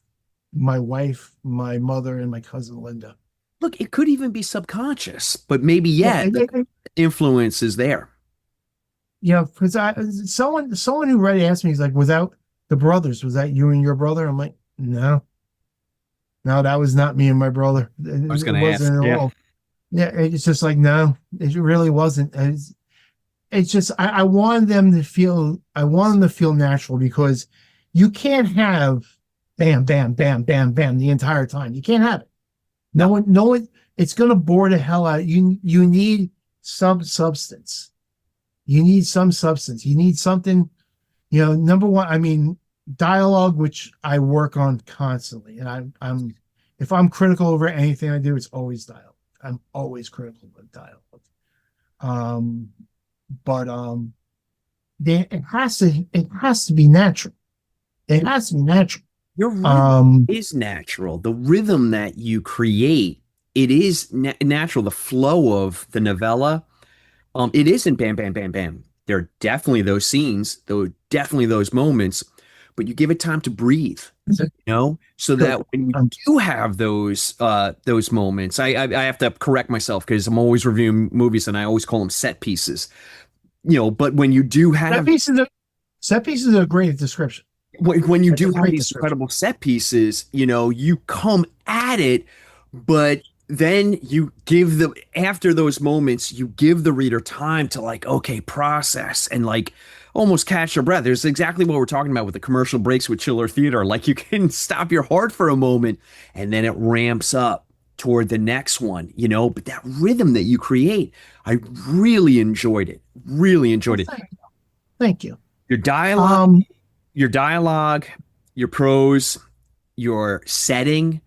my wife, my mother, and my cousin Linda. Look, it could even be subconscious, but maybe, Yeah, yeah, the influence is there. you know, because someone who read it asked me, he's like, without the brothers, was that you and your brother? I'm like, no, no, that was not me and my brother. I was It going to ask. wasn't at Yeah. all. Yeah, it's just like no, it really wasn't. It's just I wanted them to feel I want them to feel natural because you can't have bam, bam, bam, bam, bam the entire time. You can't have it. No one. It's gonna bore the hell out. You need some substance. You need some substance. You need something. You know, number one. I mean, dialogue, which I work on constantly, and I'm if I'm critical over anything I do, it's always dialogue. I'm always critical of dialogue. Um, but it has to be natural. It has to be natural. Your rhythm Um, is natural. The rhythm that you create, it is natural. The flow of the novella, it isn't bam, bam, bam, bam. There are definitely those scenes, though definitely those moments, but you give it time to breathe, so good. that when you Um, do have those moments, I have to correct myself because I'm always reviewing movies and I always call them set pieces, but when you do set have pieces are set pieces are a great description. when you That's a do have great these description. incredible set pieces, you come at it, but then you give after those moments, you give the reader time to like, okay, process and like almost catch your breath. There's exactly what we're talking about with the commercial breaks with Chiller Theater. Like you can stop your heart for a moment and then it ramps up toward the next one. But that rhythm that you create, I really enjoyed it. Really Well, enjoyed it. thank you. Your dialogue Um, your dialogue, your prose, your setting,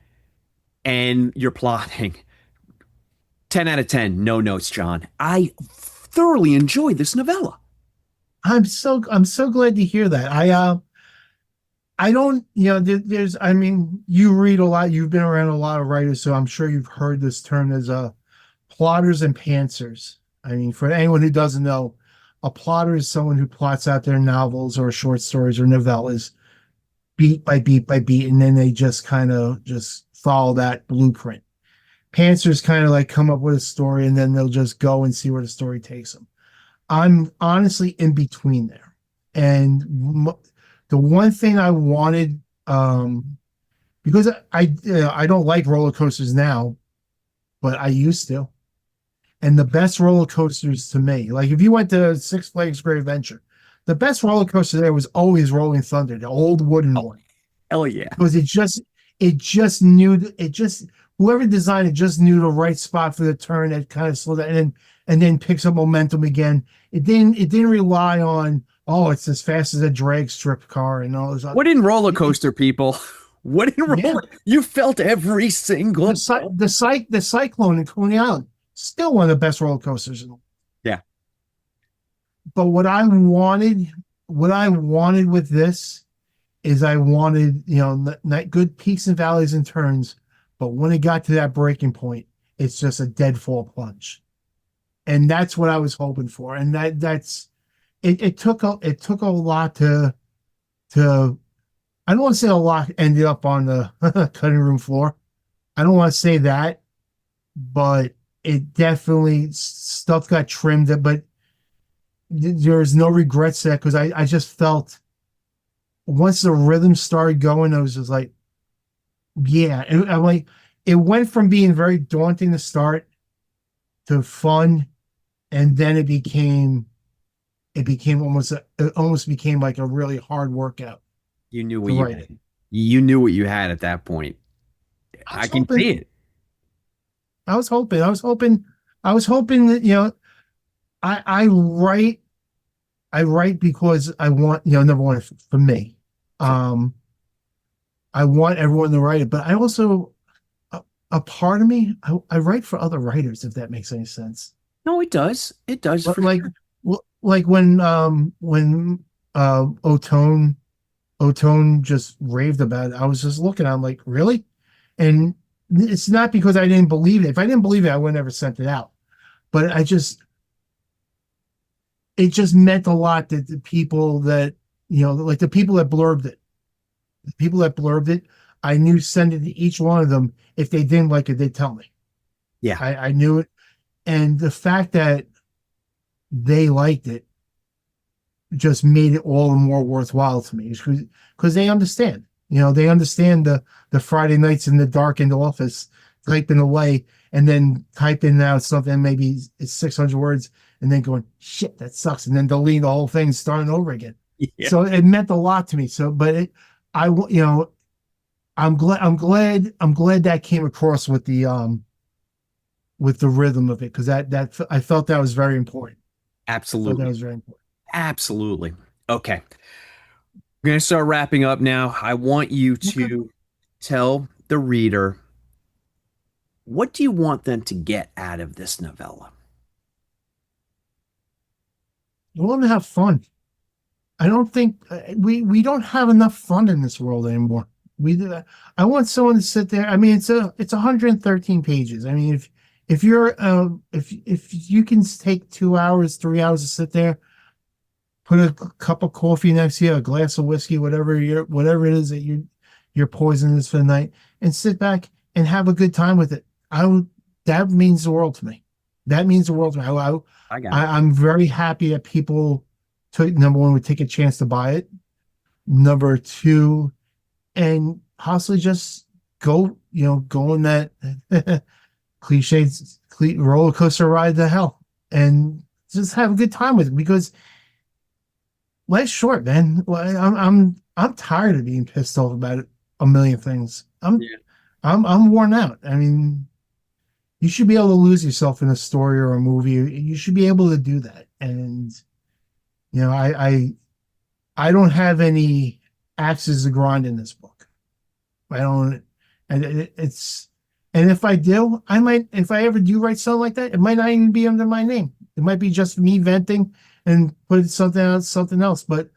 and your plotting. 10 out of 10, no notes, John. I thoroughly enjoyed this novella. I'm so glad to hear that. I don't, there's, I mean, you read a lot, you've been around a lot of writers, so I'm sure you've heard this term as plotters and pantsers. I mean, for anyone who doesn't know, a plotter is someone who plots out their novels or short stories or novellas beat by beat by beat, and then they just kind of just follow that blueprint. Pantsers kind of like come up with a story and then they'll just go and see where the story takes them. I'm honestly in between there. And the one thing I wanted, because I don't like roller coasters now, but I used to. And the best roller coasters to me, like if you went to Six Flags Great Adventure, the best roller coaster there was always Rolling Thunder, the old wooden one, Hell yeah. because it just whoever designed it just knew the right spot for the turn that kind of slowed down and then picks up momentum again. It didn't rely on, oh, it's as fast as a drag strip car and all this other. What in roller coaster, people? What in Yeah, roller? You felt every single. the Cyclone in Coney Island, still one of the best roller coasters. Yeah. But what I wanted with this is I wanted, not good peaks and valleys and turns, but when it got to that breaking point, it's just a deadfall plunge. And that's what I was hoping for. And that's it took a lot to I don't want to say a lot ended up on the cutting room floor. I don't want to say that, but it definitely stuff got trimmed, but there's no regrets there because I just felt once the rhythm started going, I was just like, yeah. And I'm like, it went from being very daunting to start to fun, and then it almost became like a really hard workout You knew what to you write had. it. You knew what you had at that point. I I was can hoping, see it. I was hoping that, I, I write, I write because I want, number one for me. Sure. Um, I want everyone to write it, but I also, a part of me, I write for other writers, if that makes any sense. No, it does. It does But for like, sure. like when Otone just raved about it, I was just looking, I'm like, really? And it's not because I didn't believe it. If I didn't believe it, I would never sent it out. But it just meant a lot that the people that, like the people that blurbed it, the people that blurbed it, I knew send it to each one of them. If they didn't like it, they'd tell me. Yeah. I knew it. And the fact that they liked it just made it all the more worthwhile to me because they understand. They understand the Friday nights in the darkened office, typing away and then typing out something maybe it's 600 words and then going, shit, that sucks. And then deleting the whole thing and starting over again. Yeah. So it meant a lot to me. So, but I, I'm glad that came across with the rhythm of it because that I felt that was very important. I felt that Absolutely. was very important. Absolutely. Okay. We're going to start wrapping up now. I want you Okay. to tell the reader what do you want them to get out of this novella? We want to have fun. I don't think we don't have enough fun in this world anymore. I want someone to sit there. I mean, it's 113 pages. I mean, if you're if you can take 2 hours, 3 hours to sit there, put a cup of coffee next to you, a glass of whiskey, whatever it is that your poison is for the night, and sit back and have a good time with it. That means the world to me. That means the world to me. I got it. I'm very happy that people took number one would take a chance to buy it. Number two, and possibly just go on that roller coaster ride to hell and just have a good time with it because life's short, man. Well, I'm tired of being pissed off about it, a million things. Yeah. I'm worn out. I mean, you should be able to lose yourself in a story or a movie. You should be able to do that. And I don't have any axes to grind in this book. I don't, and and if I do, I might, if I ever do write something like that, it might not even be under my name. It might be just me venting and put something else. But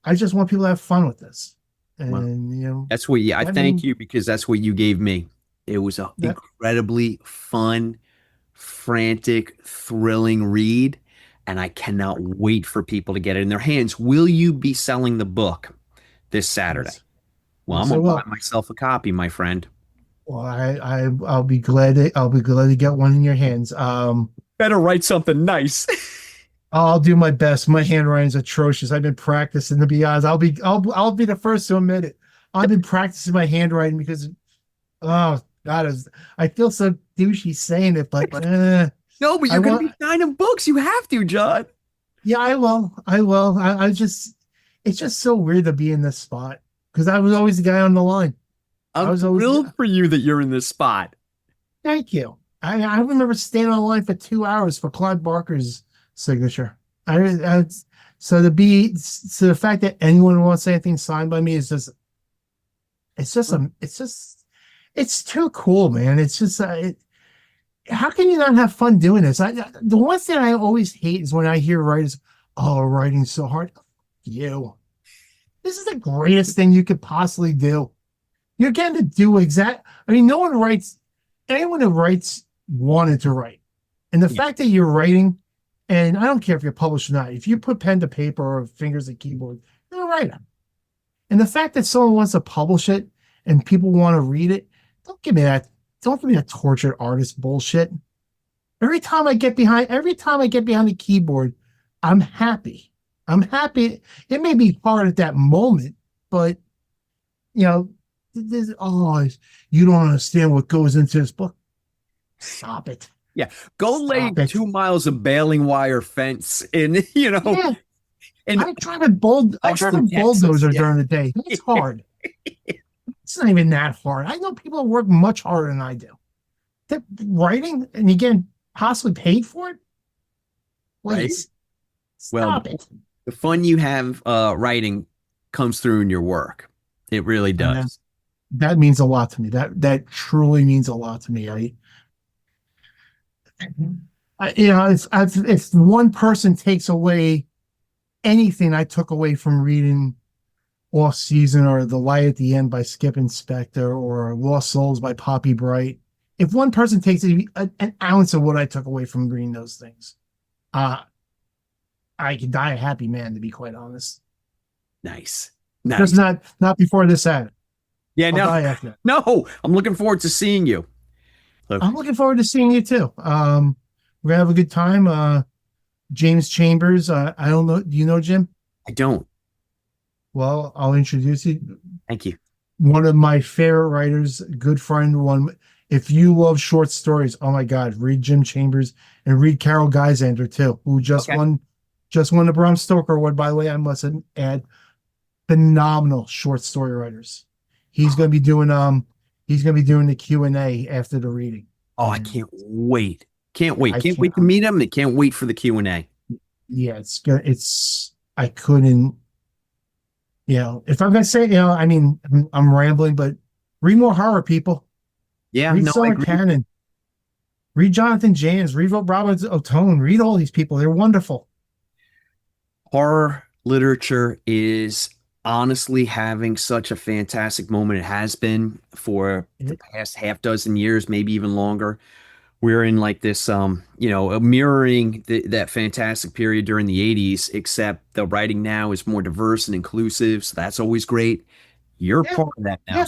I just want people to have fun with this. Well, And, that's what, yeah, I I thank mean, you because that's what you gave me. It was an that, incredibly fun, frantic, thrilling read, and I cannot wait for people to get it in their hands. Will you be selling the book this Saturday? yes, Well, I'm yes, I gonna buy will. myself a copy, my friend. Well, I'll be glad I'll be glad to get one in your hands. Better write something nice. I'll do my best. My handwriting's atrocious. I've been practicing to be honest. I'll be the first to admit it. I've been practicing my handwriting because oh God, I feel so douchey saying it, but No, but I you're gonna want be signing books. You have to, John. yeah, I will. I will. I just it's just so weird to be in this spot because I was always the guy on the line. I I'm was always thrilled for you that you're in this spot. Thank you. I remember standing on line for 2 hours for Clive Barker's signature. I so to be so the fact that anyone wants anything signed by me is just it's too cool, man. It's just how can you not have fun doing this? The one thing I always hate is when I hear writers, oh, writing's so hard. You, this is the greatest thing you could possibly do. You're getting to do exact. I mean, no one writes. Anyone who writes wanted to write, and the Yeah. fact that you're writing, and I don't care if you're published or not. If you put pen to paper or fingers to keyboard, you're a writer. And the fact that someone wants to publish it and people want to read it, don't give me that. Don't give me that tortured artist bullshit. Every time I get behind the keyboard, I'm happy. I'm happy. It may be hard at that moment, but you know, you don't understand what goes into this book. Stop it. Yeah. Go lay Stop it. 2 miles of baling wire fence in, Yeah, and I drive a Austin, Texas. bulldozer Yeah. during the day. It's hard. It's not even that hard. I know people who work much harder than I do. That writing and you get possibly paid for it? Right. Please Well, stop it. the fun you have writing comes through in your work. It really And does. that means a lot to me. That truly means a lot to me. If one person takes away anything I took away from reading Off Season or The Light at the End by Skip Inspector or Lost Souls by Poppy Bright, if one person takes an ounce of what I took away from reading those things, uh, I could die a happy man, to be quite honest. Nice. Just Nice. not before this Saturday. Yeah, I'll no, die after that. no. I'm looking forward to seeing you. So, I'm looking forward to seeing you too. We're gonna have a good time. James Chambers. I don't know. Do you know Jim? I don't. Well, I'll introduce you. Thank you. One of my favorite writers, good friend. One, if you love short stories, oh my God, read Jim Chambers and read Carol Geisander too, who Okay. just won the Bram Stoker Award. By the way, I must add, phenomenal short story writers. He's gonna be doing the Q&A after the reading. Oh, I And can't wait. Can't wait. I Can't can't. wait to meet him. And can't wait for the Q&A. Yeah, it's I couldn't. If I'm gonna say, I mean, I'm rambling, but read more horror, people. Yeah, Read no, I Summer agree. Cannon. Read Jonathan James. Read Robert O'Tone. Read all these people. They're wonderful. Horror literature is honestly having such a fantastic moment. It has been for the past half dozen years, maybe even longer. We're in like this, mirroring that fantastic period during the 80s, except the writing now is more diverse and inclusive. So that's always great. You're Yeah, part of that now.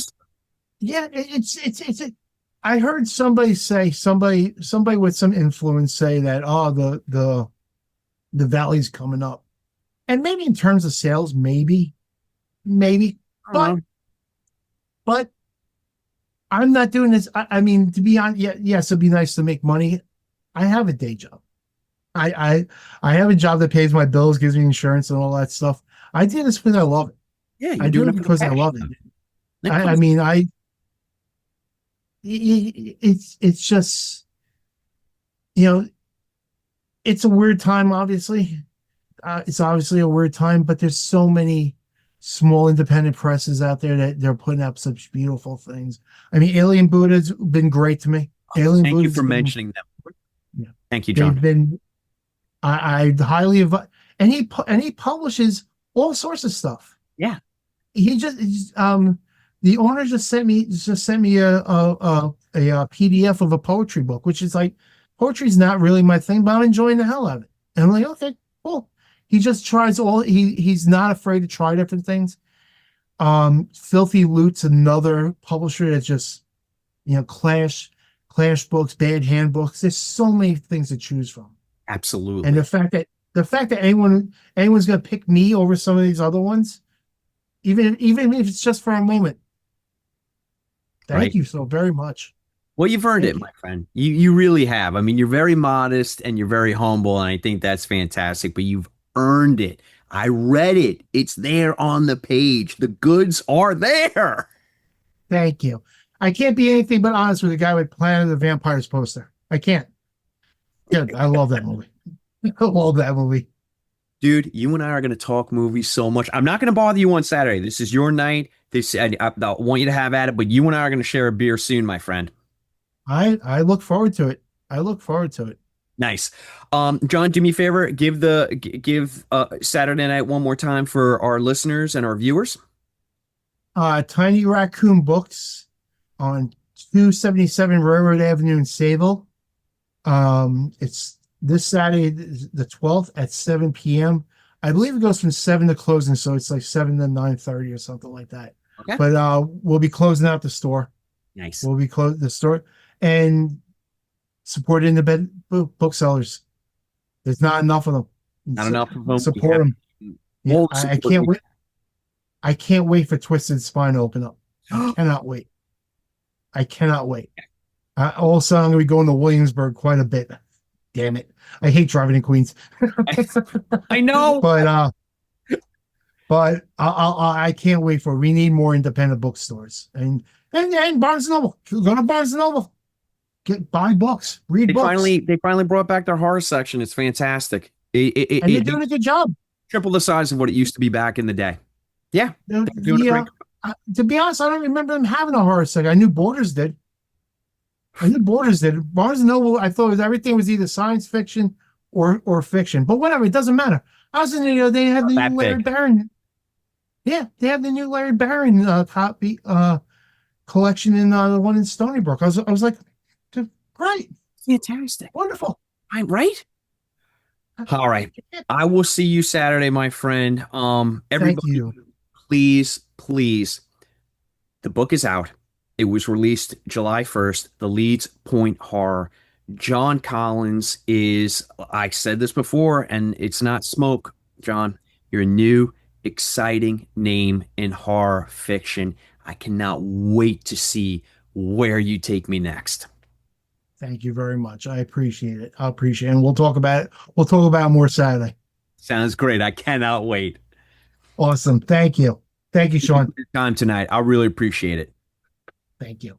yeah, yeah. I heard somebody with some influence say that, oh, the valley's coming up, and maybe in terms of sales, maybe, I don't but know. but I'm not doing this. I mean, to be honest, yeah, yes, it'd be nice to make money. I have a day job. I have a job that pays my bills, gives me insurance and all that stuff. I do this because I love it. Yeah, you're I do doing it it for the because I passion love of it. it. That I comes- mean, it's just, you know, it's a weird time, obviously. It's obviously a weird time, but there's so many small independent presses out there that they're putting up such beautiful things. I mean, Alien Buddha's been great to me. Alien Thank you Buddha's for been, mentioning them. yeah, Thank you, they've John. been, I highly advise, and he publishes all sorts of stuff. Yeah. The owner just sent me a PDF of a poetry book, which is like, poetry's not really my thing, but I'm enjoying the hell out of it. And I'm like, okay, cool. He just tries he's not afraid to try different things. Filthy Loot's another publisher that's just, Clash books, Bad Handbooks. There's so many things to choose from. And Absolutely. the fact that anyone's gonna pick me over some of these other ones, even if it's just for a moment. Thank Right. you so very much. Well, you've earned Thank it, you. my friend. You really have. I mean, you're very modest and you're very humble, and I think that's fantastic, but you've earned it. I read it. It's there on the page. The goods are there. Thank you. I can't be anything but honest with a guy with Planet of the Vampires poster. I can't. Yeah, I love that movie. I love that movie. Dude, you and I are going to talk movies so much. I'm not going to bother you on Saturday. This is your night. I want you to have at it, but you and I are going to share a beer soon, my friend. I look forward to it. I look forward to it. Nice. John, do me a favor, give Saturday night one more time for our listeners and our viewers. Tiny Raccoon Books on 277 Railroad Avenue in Sayville. It's this Saturday, the 12th at 7 p.m. I believe it goes from 7 to closing, so it's like 7 to 9:30 or something like that. Okay. But we'll be closing out the store. Nice. We'll be closing the store and support independent booksellers. There's not enough of them. Not enough of them. Support them. Yeah, Well, I can't wait. I can't wait for Twisted Spine to open up. I cannot wait. I cannot wait. Also, I'm going to be going to Williamsburg quite a bit. Damn it. I hate driving in Queens. I know. But I can't wait for it. We need more independent bookstores. And Barnes and Noble. Go to Barnes and Noble. Buy books. Read books. They finally brought back their horror section. It's fantastic. And they're doing a good job. Triple the size of what it used to be back in the day. Yeah. They're doing a great. To be honest, I don't remember them having a horror section. I knew Borders did. Barnes and Noble, I thought everything was either science fiction or fiction. But whatever, it doesn't matter. I was in the they had the new Larry Barron. Yeah, they have the new Larry Barron copy collection in the one in Stony Brook. I was like, great. Fantastic. Wonderful. I'm right. All right. I will see you Saturday, my friend. Everybody, Thank you. please. The book is out. It was released July 1st. The Leeds Point Horror. John Collins is, I said this before, and it's not smoke, John. You're a new, exciting name in horror fiction. I cannot wait to see where you take me next. Thank you very much. I appreciate it. I appreciate it. And we'll talk about it. We'll talk about it more Saturday. Sounds great. I cannot wait. Awesome. Thank you. Thank you, Sean. Your time tonight. I really appreciate it. Thank you.